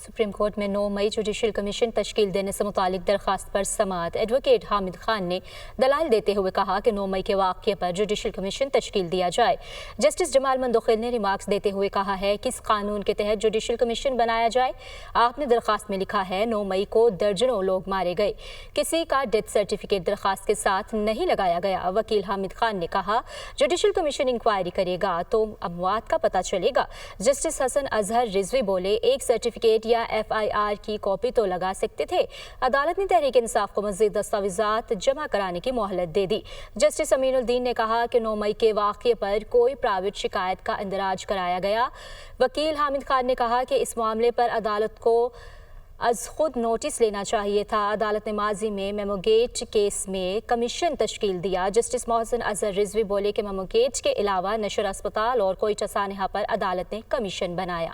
Supreme court में 9 मई judicial commission तश्कील देने से मुतालिक दरखास्त पर समाअत। एडवोकेट हामिद खान ने दलाल देते हुए कहा कि 9 मई के वाक़ये पर जुडिशल कमीशन तश्कील दिया जाए। जस्टिस जमाल मंदोखिल ने रिमार्क्स देते हुए कहा है कि इस कानून के तहत जुडिशल कमीशन बनाया जाए। आपने दरखास्त में लिखा है 9 मई को दर्जनों लोग मारे गए, किसी का डेथ सर्टिफिकेट दरखास्त के साथ नहीं लगाया गया। वकील हामिद खान ने कहा जुडिशल कमीशन इंक्वायरी करेगा तो अमवात का पता चलेगा। जस्टिस हसन अजहर रिजवी बोले एक सर्टिफिकेट या FIR की कॉपी तो लगा सकते थे। अदालत ने तहरीक इंसाफ को मज़ीद दस्तावेजात जमा कराने की मोहलत दे दी। जस्टिस अमीनुद्दीन ने कहा कि 9 मई के वाक़ये पर कोई प्राइवेट शिकायत का इंदराज कराया गया। वकील हामिद खान ने कहा कि इस मामले पर अदालत को अज खुद नोटिस लेना चाहिए था। अदालत ने माजी में मेमोगेट केस में कमीशन तश्कील दिया। जस्टिस मोहसिन अजहर रिजवी बोले कि मेमोगेट के अलावा नशर अस्पताल और कोयटा सानहा पर अदालत ने कमीशन बनाया।